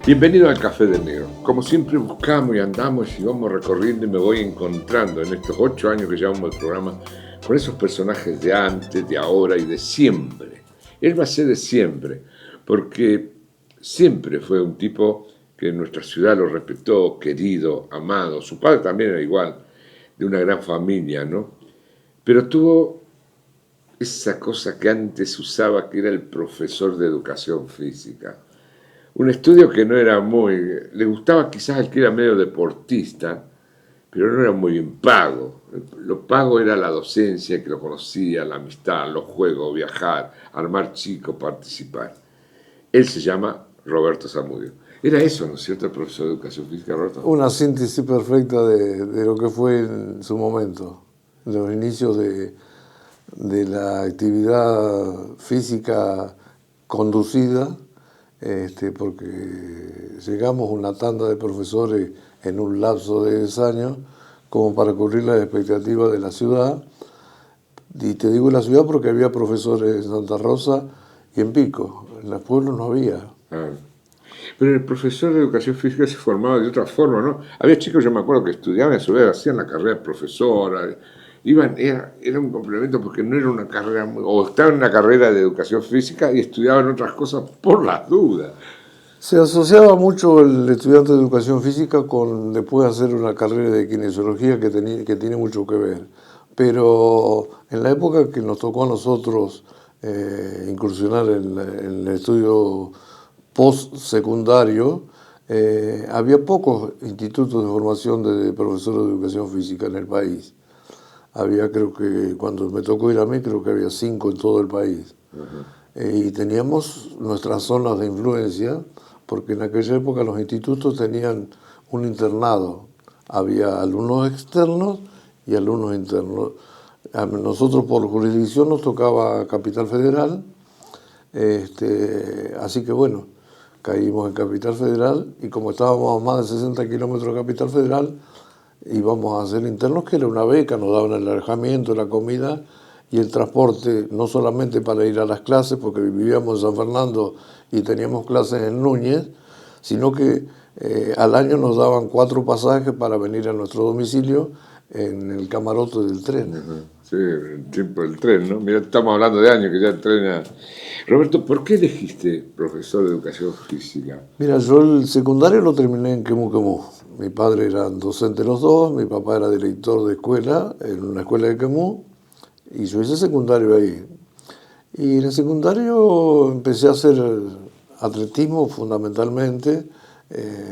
Bienvenido al Café del Negro. Como siempre buscamos y andamos y vamos recorriendo y me voy encontrando en estos 8 años que llevamos el programa con esos personajes de antes, de ahora y de siempre. Él va a ser de siempre, porque siempre fue un tipo que en nuestra ciudad lo respetó, querido, amado. Su padre también era igual, de una gran familia, ¿no? Pero tuvo esa cosa que antes usaba, que era el profesor de educación física. Un estudio que no era muy... Le gustaba quizás al que era medio deportista, pero no era muy bien pago. Lo pago era la docencia, que lo conocía, la amistad, los juegos, viajar, armar chicos, participar. Él se llama Roberto Zamudio. Era eso, ¿no es cierto, el profesor de educación física, Roberto? Una síntesis perfecta de lo que fue en su momento, de los inicios de la actividad física conducida, porque llegamos una tanda de profesores en un lapso de 10 años como para cubrir las expectativas de la ciudad. Y te digo la ciudad porque había profesores en Santa Rosa y en Pico. En los pueblos no había. Ah. Pero el profesor de educación física se formaba de otra forma, ¿no? Había chicos, yo me acuerdo, que estudiaban, a su vez hacían la carrera de profesora. Era un complemento porque no era una carrera o estaban en una carrera de educación física y estudiaban otras cosas por las dudas. Se asociaba mucho el estudiante de educación física con después hacer una carrera de kinesiología que tiene mucho que ver. Pero en la época que nos tocó a nosotros incursionar en el estudio post-secundario, había pocos institutos de formación de profesores de educación física en el país. Había, creo que cuando me tocó ir a mí, creo que había 5 en todo el país. Y teníamos nuestras zonas de influencia, porque en aquella época los institutos tenían un internado. Había alumnos externos y alumnos internos. A nosotros por jurisdicción nos tocaba Capital Federal, así que bueno, caímos en Capital Federal y como estábamos a más de 60 kilómetros de Capital Federal, íbamos a hacer internos, que era una beca, nos daban el alojamiento, la comida y el transporte, no solamente para ir a las clases, porque vivíamos en San Fernando y teníamos clases en Núñez, sino que al año nos daban 4 pasajes para venir a nuestro domicilio en el camarote del tren. Sí, el tiempo del tren, ¿no? Mira, estamos hablando de años que ya el tren era... Roberto, ¿por qué elegiste profesor de educación física? Mira, yo el secundario lo terminé en Quemú. Mi padre eran docentes los dos, mi papá era director de escuela en una escuela de Quemú y yo hice secundario ahí. Y en el secundario empecé a hacer atletismo fundamentalmente,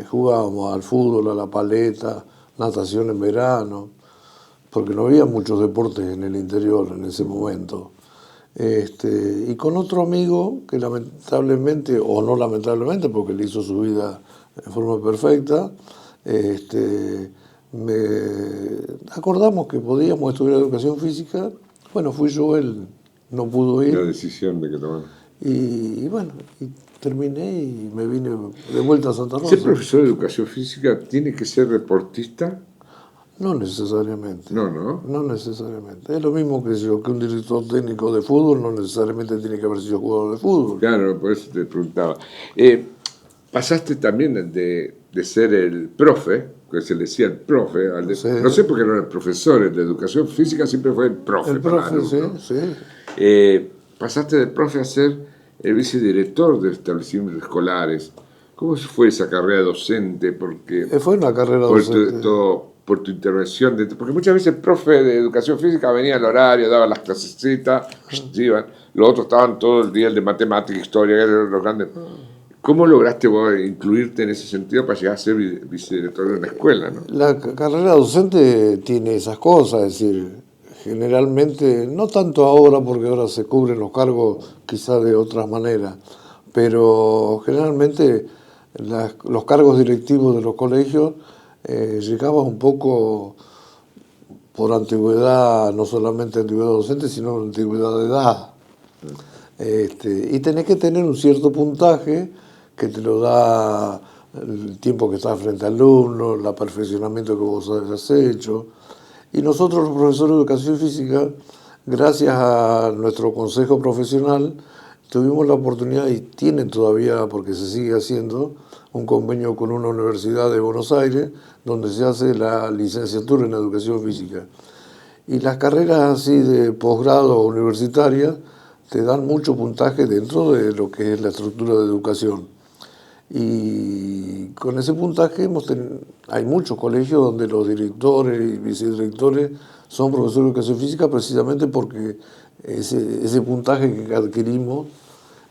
jugábamos al fútbol, a la paleta, natación en verano, porque no había muchos deportes en el interior en ese momento. Y con otro amigo que lamentablemente, o no lamentablemente, porque él hizo su vida de forma perfecta, acordamos que podíamos estudiar educación física. Bueno, fui yo, él no pudo ir. La decisión de que tomaron. Y bueno, y terminé y me vine de vuelta a Santa Rosa. ¿Ser profesor de educación física tiene que ser deportista? No necesariamente. No. No necesariamente. Es lo mismo que un director técnico de fútbol no necesariamente tiene que haber sido jugador de fútbol. Claro, por eso te preguntaba. Pasaste también de ser el profe, que se le decía el profe, Sí. No sé por qué no era el profesor, el de educación física siempre fue el profe. El profe, sí, ¿no? sí. Pasaste de profe a ser el vicedirector de establecimientos escolares. ¿Cómo fue esa carrera docente? Porque fue una carrera docente. Por tu intervención, porque muchas veces el profe de educación física venía al horario, daba las clasecitas, iban, los otros estaban todo el día, el de matemática, historia, eran los grandes. ¿Cómo lograste vos incluirte en ese sentido para llegar a ser vicedirector de una escuela, ¿no? La carrera docente tiene esas cosas, es decir, generalmente, no tanto ahora, porque ahora se cubren los cargos quizás de otras maneras, pero generalmente los cargos directivos de los colegios llegaban un poco por antigüedad, no solamente antigüedad docente, sino antigüedad de edad. Y tenés que tener un cierto puntaje que te lo da el tiempo que estás frente al alumno, el perfeccionamiento que vos has hecho. Y nosotros, los profesores de educación física, gracias a nuestro consejo profesional, tuvimos la oportunidad, y tienen todavía, porque se sigue haciendo, un convenio con una universidad de Buenos Aires, donde se hace la licenciatura en educación física. Y las carreras así de posgrado universitaria te dan mucho puntaje dentro de lo que es la estructura de educación. Y con ese puntaje hay muchos colegios donde los directores y vicedirectores son profesores de educación física precisamente porque ese puntaje que adquirimos,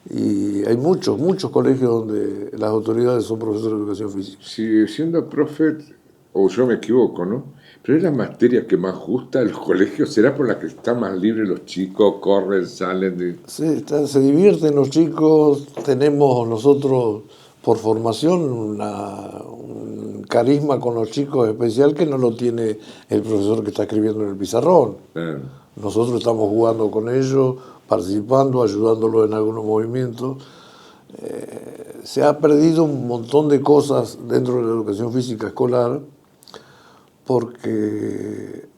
y hay muchos colegios donde las autoridades son profesores de educación física. Sigue siendo profe, o yo me equivoco, ¿no? Pero es la materia que más gusta de los colegios, ¿será por la que están más libres los chicos, corren, salen? Sí, se divierten los chicos, tenemos nosotros por formación un carisma con los chicos especial que no lo tiene el profesor que está escribiendo en el pizarrón. Nosotros estamos jugando con ellos, participando, ayudándolos en algunos movimientos. Se ha perdido un montón de cosas dentro de la educación física escolar porque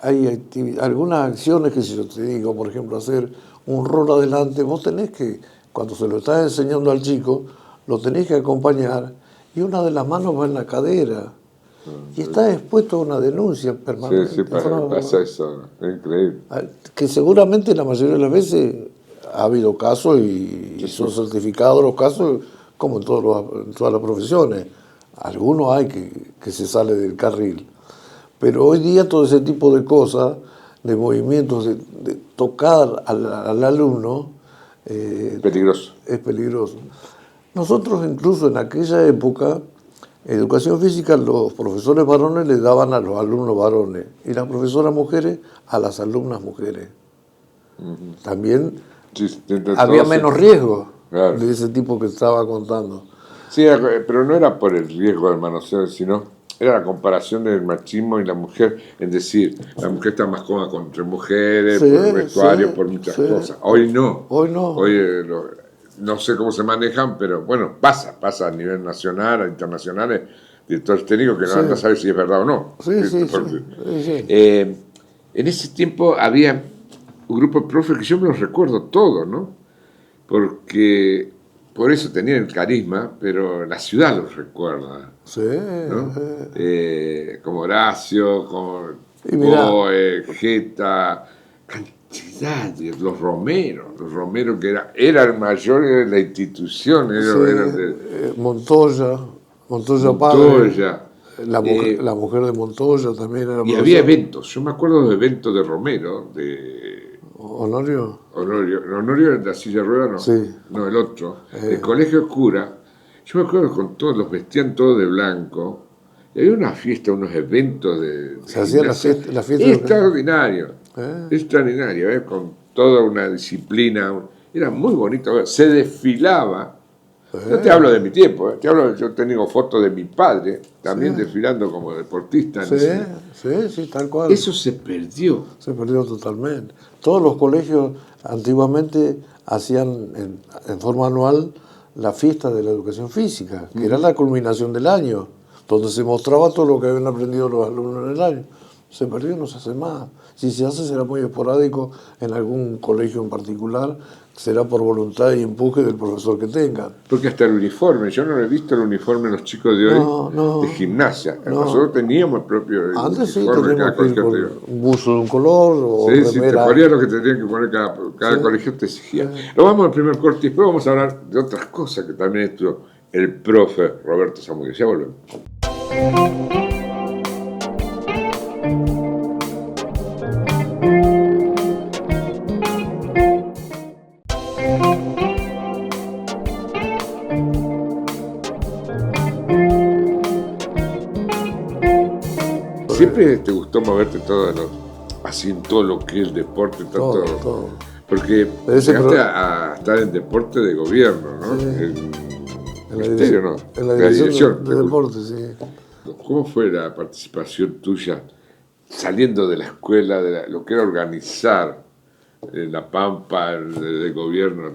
hay algunas acciones que, si yo te digo, por ejemplo, hacer un rol adelante, vos tenés que, cuando se lo estás enseñando al chico, lo tenés que acompañar y una de las manos va en la cadera. Y está expuesto a una denuncia permanente. Sí, pasa eso, es increíble. Que seguramente la mayoría de las veces ha habido casos y son certificados los casos, como en todas las profesiones. Algunos hay que se sale del carril. Pero hoy día todo ese tipo de cosas, de movimientos, de tocar al alumno, Peligroso. Es peligroso. Nosotros incluso en aquella época, educación física, los profesores varones le daban a los alumnos varones y las profesoras mujeres a las alumnas mujeres. También había menos riesgo, claro, de ese tipo que estaba contando. Sí, pero no era por el riesgo del manoseo, sino era la comparación del machismo y la mujer, es decir, la mujer está más cómoda con entre mujeres, por el vestuario, por muchas cosas. Hoy no. Hoy no sé cómo se manejan, pero bueno, pasa a nivel nacional, a internacionales, directores técnicos que no andan a saber si es verdad o no. En ese tiempo había un grupo de profes que yo me los recuerdo todos, ¿no? Porque por eso tenían el carisma, pero la ciudad los recuerda. Sí. ¿No? Como Horacio, como Boe, Geta, cantidad de los Romero que era el mayor de la institución, Montoya padre. La mujer de Montoya también era. Y había eventos, yo me acuerdo de eventos de Romero, de Honorio de la silla de ruedas, no, sí. No, el otro, el colegio cura. Yo me acuerdo con todos, los vestían todos de blanco, y había una fiesta, unos eventos se hacía la fiesta extraordinario, extraordinario, con toda una disciplina, era muy bonito, se desfilaba. No te hablo de mi tiempo, yo tengo fotos de mi padre también desfilando como deportista. Sí, tal cual. Eso se perdió. Se perdió totalmente. Todos los colegios antiguamente hacían en forma anual la fiesta de la educación física, que era la culminación del año, donde se mostraba todo lo que habían aprendido los alumnos en el año. Se perdió, no se hace más. Si se hace será muy esporádico en algún colegio en particular, será por voluntad y empuje del profesor que tenga. Porque hasta el uniforme, yo no he visto el uniforme de los chicos de hoy de gimnasia. Nosotros teníamos el propio antes uniforme. Antes sí, un buzo de un color o remera. Sí, te ponías lo que te tenían que poner cada colegio te exigía. Lo vamos al primer corte y después vamos a hablar de otras cosas que también estuvo el profe Roberto Zamudio. Ya volvemos. ¿Siempre te gustó moverte así en todo lo que es el deporte? Todo. Porque llegaste a estar en deporte de gobierno, ¿no? Sí. En la dirección de deporte, sí. ¿Cómo fue la participación tuya saliendo de la escuela, de lo que era organizar la Pampa, del gobierno,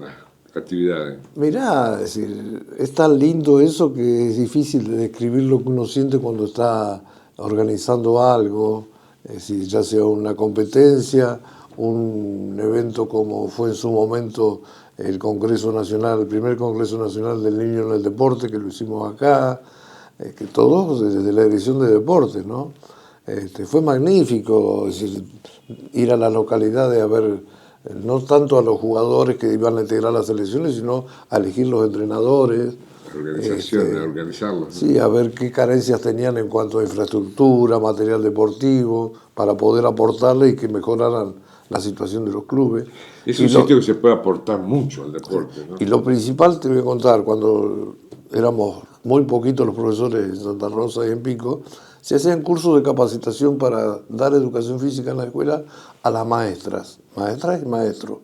actividades? Mirá, es decir, es tan lindo eso que es difícil de describir lo que uno siente cuando está organizando algo, es decir, ya sea una competencia, un evento como fue en su momento el Congreso Nacional, el primer Congreso Nacional del Niño en el Deporte, que lo hicimos acá, que todos desde la Dirección de Deportes, ¿no? Fue magnífico, es decir, ir a las localidades a ver, no tanto a los jugadores que iban a integrar las selecciones, sino a elegir los entrenadores. La organización, de organizarlos, ¿no? Sí, a ver qué carencias tenían en cuanto a infraestructura, material deportivo, para poder aportarle y que mejoraran la situación de los clubes. Es un sitio que se puede aportar mucho al deporte, ¿no? Y lo principal te voy a contar, cuando éramos muy poquitos los profesores en Santa Rosa y en Pico, se hacían cursos de capacitación para dar educación física en la escuela a las maestras y maestros.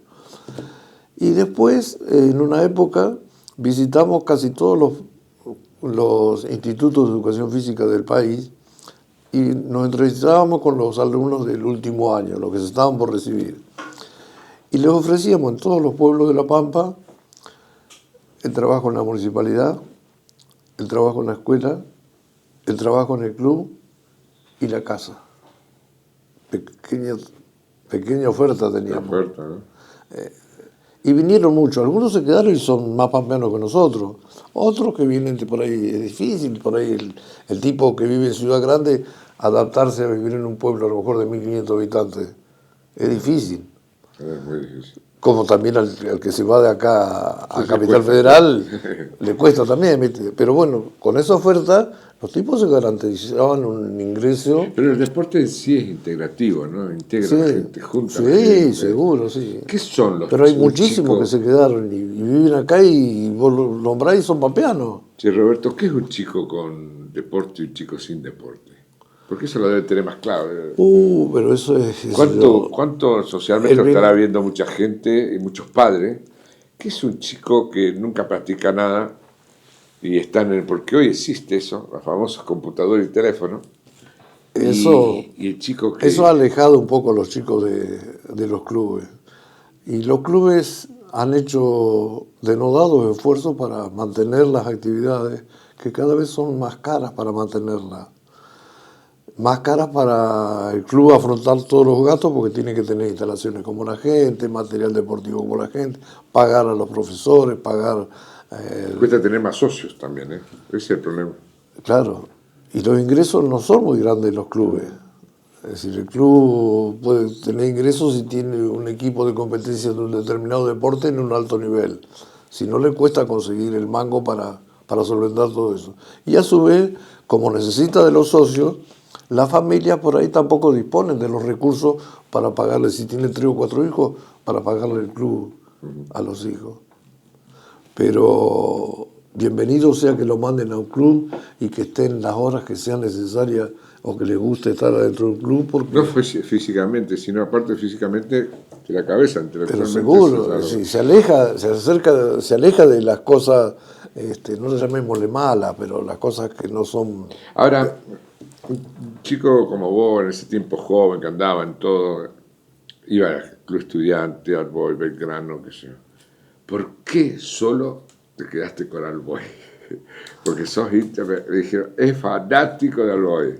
Y después, en una época, visitamos casi todos los institutos de educación física del país y nos entrevistábamos con los alumnos del último año, los que se estaban por recibir. Y les ofrecíamos en todos los pueblos de La Pampa el trabajo en la municipalidad, el trabajo en la escuela, el trabajo en el club y la casa. Pequeña oferta teníamos. Oferta, ¿no? Y vinieron muchos, algunos se quedaron y son más pampeanos que nosotros. Otros que vienen de por ahí, es difícil, por ahí el tipo que vive en Ciudad Grande, adaptarse a vivir en un pueblo a lo mejor de 1.500 habitantes. Es difícil. Es muy difícil. Como también al que se va de acá a Sí, Capital cuesta. Federal, le cuesta también, ¿viste? Pero bueno, con esa oferta, los tipos se garantizaban un ingreso. Pero el deporte en sí es integrativo, ¿no? Integra Sí, a la gente, junta a la sí, gente. seguro, sí. ¿Qué son los Pero hay los muchísimos que chicos? se quedaron y viven acá y vos los nombrás y son pampeanos. Che, Roberto, ¿qué es un chico con deporte y un chico sin deporte? Porque eso lo debe tener más claro. Pero eso es... ¿Cuánto socialmente lo estará viendo mucha gente y muchos padres? ¿Qué es un chico que nunca practica nada y está en el... Porque hoy existe eso, los famosos computadores y teléfonos. Eso, Y el chico que... eso ha alejado un poco a los chicos de los clubes. Y los clubes han hecho denodados esfuerzos para mantener las actividades que cada vez son más caras para mantenerlas. Más caras para el club afrontar todos los gastos porque tiene que tener instalaciones como la gente, material deportivo como la gente, pagar a los profesores, pagar... Cuesta tener más socios también, ¿eh? Ese es el problema. Claro, y los ingresos no son muy grandes en los clubes. Es decir, el club puede tener ingresos si tiene un equipo de competencia de un determinado deporte en un alto nivel. Si no, le cuesta conseguir el mango para solventar todo eso. Y a su vez, como necesita de los socios, las familias por ahí tampoco disponen de los recursos para pagarle, si tiene 3 o 4 hijos, para pagarle el club a los hijos. Pero bienvenido sea que lo manden a un club y que estén las horas que sean necesarias o que les guste estar adentro de un club. Porque... No físicamente, sino aparte físicamente de la cabeza. Pero seguro, si se aleja de las cosas, no le llamémosle malas, pero las cosas que no son... Ahora, un chico como vos, en ese tiempo joven, que andaba en todo, iba al club estudiante, al Boy, Belgrano, qué sé yo. ¿Por qué solo te quedaste con Alboy? Porque sos hincha, me dijeron, es fanático de Alboy.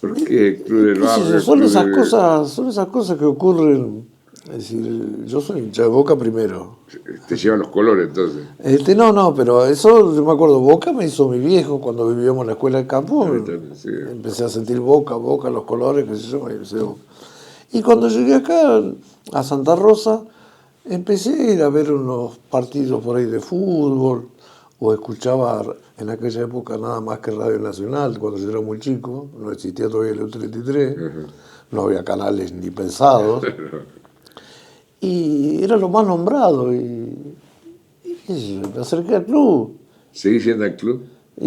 ¿Por qué el club del barrio? Son esas cosas que ocurren. Es decir, yo soy hincha de Boca primero. Te llevan los colores entonces. No, pero eso yo me acuerdo, Boca me hizo mi viejo cuando vivíamos en la escuela de campo. Sí. Empecé a sentir Boca, los colores, qué sé yo. Y cuando llegué acá a Santa Rosa, empecé a ir a ver unos partidos por ahí de fútbol, o escuchaba en aquella época nada más que Radio Nacional, cuando yo era muy chico, no existía todavía el U33, no había canales ni pensados, y era lo más nombrado, y me acerqué al club. ¿Seguís yendo al club?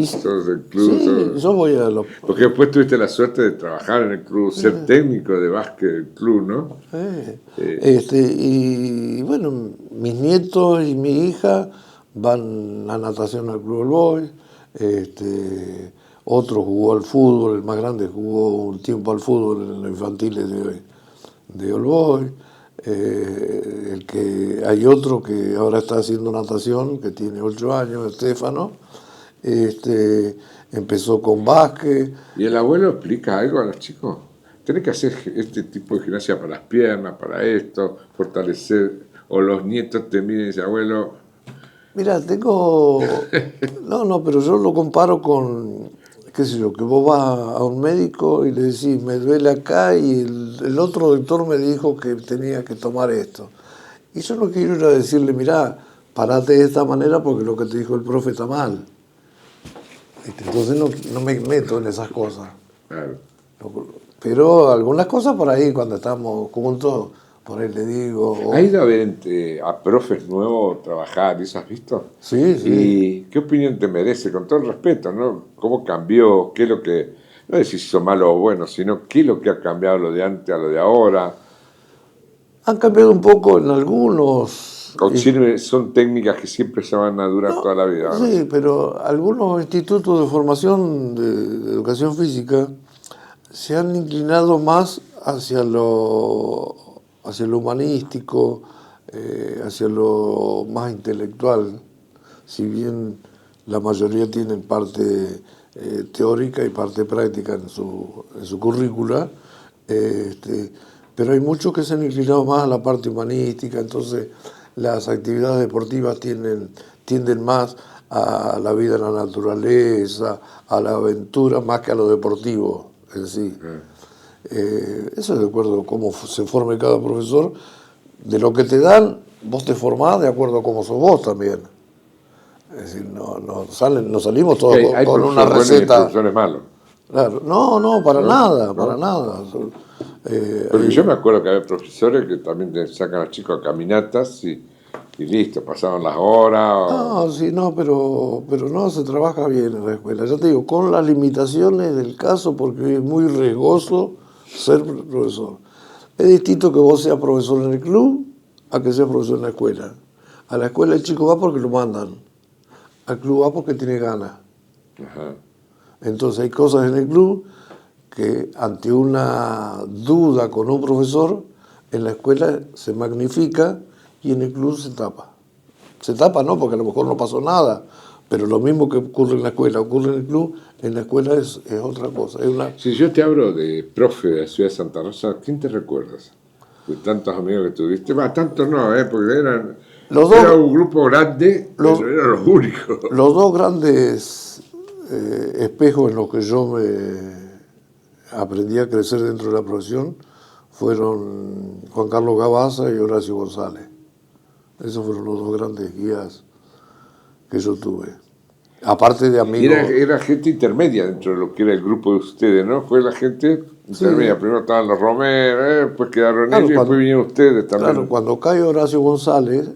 ¿Sos del club? Sí, yo voy a los... Porque después tuviste la suerte de trabajar en el club, ser técnico de básquet del club, ¿no? Y bueno, mis nietos y mi hija van a natación al Club All Boys, otro jugó al fútbol, el más grande jugó un tiempo al fútbol en los infantiles de All Boys. El que hay otro que ahora está haciendo natación, que tiene 8 años, Estefano, empezó con básquet. ¿Y el abuelo explica algo a los chicos? Tenés que hacer este tipo de gimnasia para las piernas, para esto, fortalecer. O los nietos te miran y dicen, abuelo. Mira, no, pero yo lo comparo con, qué sé yo, que vos vas a un médico y le decís, me duele acá y el otro doctor me dijo que tenía que tomar esto. Y yo no quiero ir a decirle, mirá, parate de esta manera porque lo que te dijo el profe está mal. Entonces no me meto en esas cosas. Claro. Pero algunas cosas por ahí, cuando estamos juntos, por ahí le digo... ¿Has ido a ver a profes nuevos trabajar y eso has visto? Sí, sí. ¿Y qué opinión te merece? Con todo el respeto, ¿no? ¿Cómo cambió? ¿Qué es lo que... No es si hizo malo o bueno, sino qué es lo que ha cambiado lo de antes a lo de ahora? Han cambiado un poco en algunos... Son técnicas que siempre se van a durar toda la vida, ¿no? Sí, pero algunos institutos de formación de educación física se han inclinado más hacia lo humanístico, hacia lo más intelectual, si bien la mayoría tienen parte teórica y parte práctica en su currícula, pero hay muchos que se han inclinado más a la parte humanística, entonces las actividades deportivas tienden más a la vida en la naturaleza, a la aventura, más que a lo deportivo en sí. Eso es de acuerdo a cómo se forme cada profesor. De lo que te dan, vos te formás de acuerdo a cómo sos vos también. Es decir, no salimos todos con una receta. Hay profesores malos. Claro. No, para nada, para nada. Porque yo me acuerdo que había profesores que también te sacan a los chicos a caminatas y listo, pasaban las horas. No, sí, no, pero no se trabaja bien en la escuela. Ya te digo, con las limitaciones del caso, porque es muy riesgoso ser profesor. Es distinto que vos seas profesor en el club a que seas profesor en la escuela. A la escuela el chico va porque lo mandan. Al club va porque tiene ganas. Ajá. Entonces hay cosas en el club que ante una duda con un profesor, en la escuela se magnifica y en el club se tapa. Se tapa no, porque a lo mejor no pasó nada, pero lo mismo que ocurre en la escuela, ocurre en el club, en la escuela es otra cosa. Si yo te hablo de profe de la ciudad de Santa Rosa, ¿quién te recuerdas? De tantos amigos que tuviste, tantos no, porque era un grupo grande, pero eran los únicos. Los dos grandes espejos en los que yo me aprendí a crecer dentro de la profesión fueron Juan Carlos Gabaza y Horacio González. Esos fueron los dos grandes guías que yo tuve. Aparte de amigos... Era gente intermedia dentro de lo que era el grupo de ustedes, ¿no? Fue la gente intermedia. Sí. Primero estaban los Romero, después quedaron ellos y después vinieron ustedes también. Claro, cuando cae Horacio González,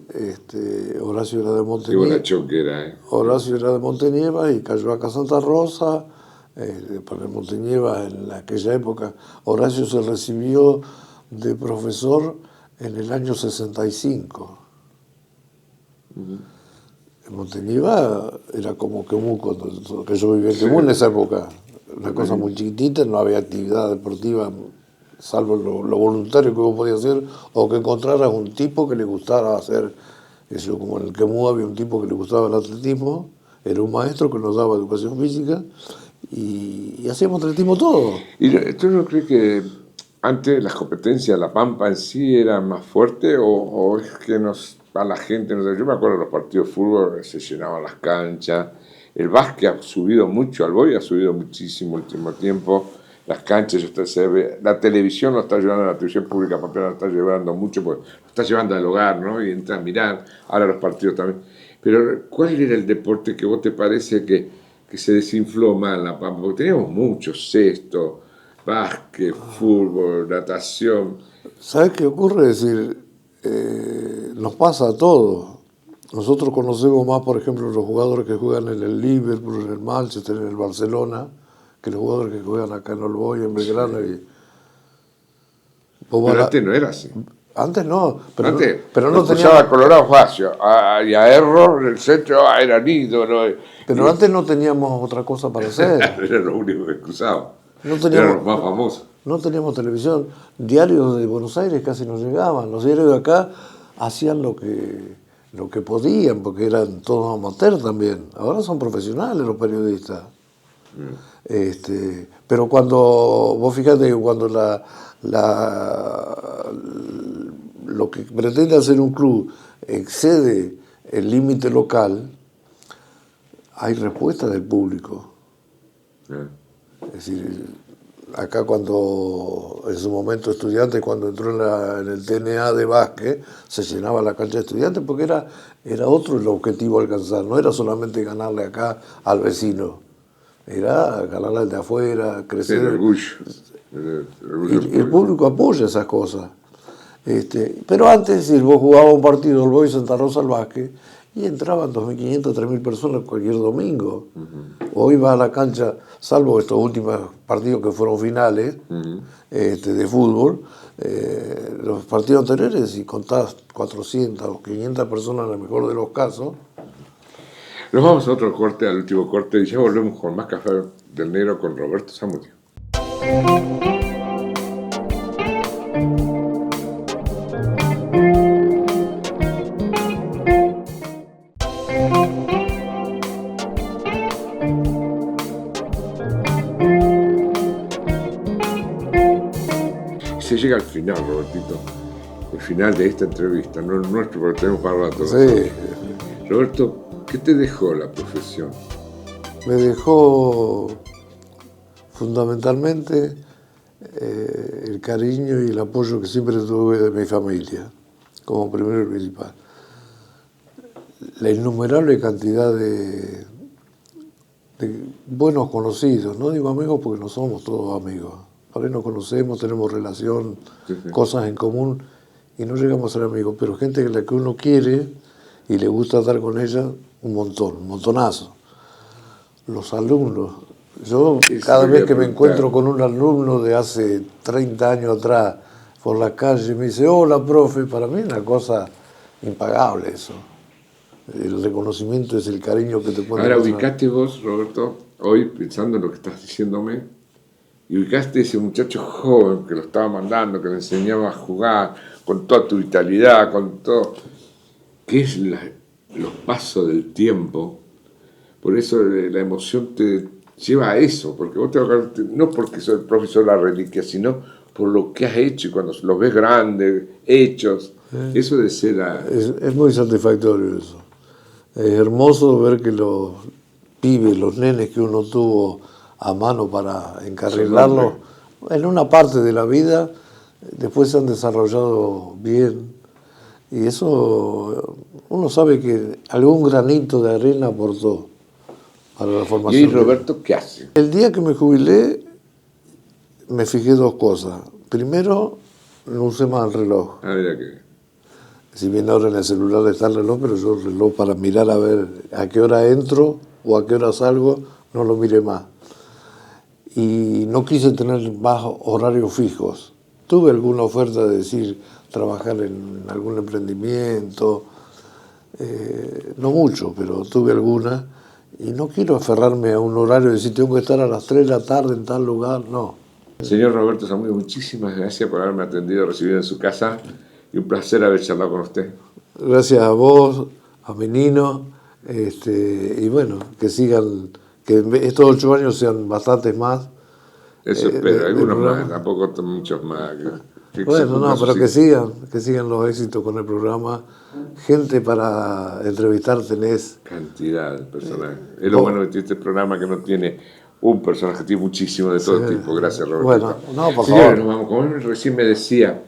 Horacio era de Montenieva. Qué bonachón que era, ¿eh? Horacio era de Montenieva y cayó acá a Santa Rosa. Para Montenieva en aquella época. Horacio se recibió de profesor en el año 65. En Montenieva era como Quemú, cuando que yo vivía en Quemú en esa época. Una cosa muy chiquitita, no había actividad deportiva, salvo lo voluntario que vos podías hacer, o que encontraras un tipo que le gustara hacer eso. Como en el Quemú había un tipo que le gustaba el atletismo, era un maestro que nos daba educación física, y hacíamos atletismo todo. ¿Y tú no crees que antes las competencias, la Pampa en sí era más fuerte o es que a la gente, no sé, yo me acuerdo de los partidos de fútbol, se llenaban las canchas, el básquet ha subido mucho, al vóley ha subido muchísimo el último tiempo, las canchas, la televisión lo está llevando, la televisión pública papel lo está llevando mucho, porque lo está llevando al hogar, ¿no? Y entra a mirar, ahora los partidos también. Pero ¿cuál era el deporte que vos te parece que se desinfló más en la Pampa? Porque teníamos muchos, cesto, básquet, fútbol, natación. ¿Sabes qué ocurre? Es decir, nos pasa a todos. Nosotros conocemos más, por ejemplo, los jugadores que juegan en el Liverpool, en el Manchester, en el Barcelona, que los jugadores que juegan acá en All Boys, en Belgrano. Sí. Pero antes no era así. Antes no, pero no teníamos... a Colorado Facio y a Error el centro eran ídolos. Pero antes no teníamos otra cosa para hacer. Era lo único que cruzaba. No teníamos, eran los más famosos. no teníamos televisión, diarios de Buenos Aires casi no llegaban, los diarios de acá hacían lo que podían, porque eran todos amateurs también. Ahora son profesionales los periodistas. Pero cuando, vos fíjate que cuando lo que pretende hacer un club excede el límite local, hay respuesta del público. Es decir, acá cuando en su momento Estudiantes, cuando entró en el TNA de básquet, se llenaba la cancha de Estudiantes porque era otro el objetivo a alcanzar, no era solamente ganarle acá al vecino, era ganarle al de afuera, crecer. Sí, el orgullo. Y el público apoya esas cosas. Pero antes, si vos jugabas un partido del Boys Santa Rosa al básquet, y entraban 2.500, 3.000 personas cualquier domingo. Hoy vas a la cancha, salvo estos últimos partidos que fueron finales de fútbol, los partidos anteriores, si contás 400 o 500 personas en el mejor de los casos. Nos vamos a otro corte, al último corte, y ya volvemos con más Café del Negro con Roberto Zamudio. Se llega al final, Robertito, el final de esta entrevista, no el nuestro, porque tenemos para rato. Sí. Roberto, ¿qué te dejó la profesión? Me dejó fundamentalmente el cariño y el apoyo que siempre tuve de mi familia, como primero y principal. La innumerable cantidad de buenos conocidos, no digo amigos porque no somos todos amigos. Por ahí nos conocemos, tenemos relación, cosas en común y no llegamos a ser amigos, pero gente que la que uno quiere y le gusta estar con ella, un montonazo. Los alumnos. Yo cada vez que me encuentro con un alumno de hace 30 años atrás por la calle me dice, hola, profe, para mí es una cosa impagable eso. El reconocimiento es el cariño que te pone. Ahora, ubicaste vos, Roberto, hoy pensando en lo que estás diciéndome, y ubicaste ese muchacho joven que lo estaba mandando, que le enseñaba a jugar con toda tu vitalidad, con todo. ¿Qué es los pasos del tiempo? Por eso la emoción te lleva a eso, porque vos no porque soy el profesor de la reliquia, sino por lo que has hecho, y cuando los ves grandes, hechos, eso de ser... Es muy satisfactorio eso. Es hermoso ver que los pibes, los nenes que uno tuvo a mano para encarrilarlos, en una parte de la vida, después se han desarrollado bien. Y eso, uno sabe que algún granito de arena aportó para la formación. ¿Y Roberto qué hace? El día que me jubilé, me fijé dos cosas. Primero, no usé más el reloj. Ah, mira que... Si bien ahora en el celular está el reloj, pero yo el reloj para mirar a ver a qué hora entro o a qué hora salgo, no lo miré más. Y no quise tener más horarios fijos. Tuve alguna oferta de decir, trabajar en algún emprendimiento, no mucho, pero tuve alguna. Y no quiero aferrarme a un horario de decir, tengo que estar a las 3 de la tarde en tal lugar, no. Señor Roberto Zamudio, muchísimas gracias por haberme atendido, recibido en su casa, y un placer haber charlado con usted. Gracias a vos, a Menino, y bueno, que sigan, que estos 8 años sean bastantes más. Eso espero, algunos más, tampoco muchos más. Bueno, no, pero que sigan los éxitos con el programa. Gente para entrevistar tenés. Cantidad de personajes. Es lo bueno de este programa, que no tiene un personaje, tiene muchísimo de todo tipo. Gracias, Roberto. Bueno, no, por Señores, favor. nos vamos. Como él recién me decía,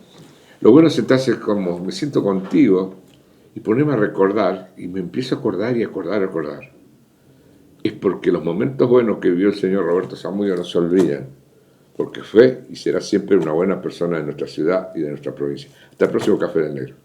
lo bueno es sentarse como me siento contigo y ponerme a recordar, y me empiezo a acordar y acordar. Es porque los momentos buenos que vivió el señor Roberto Zamudio no se olvidan, porque fue y será siempre una buena persona de nuestra ciudad y de nuestra provincia. Hasta el próximo Café del Negro.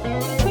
Chao.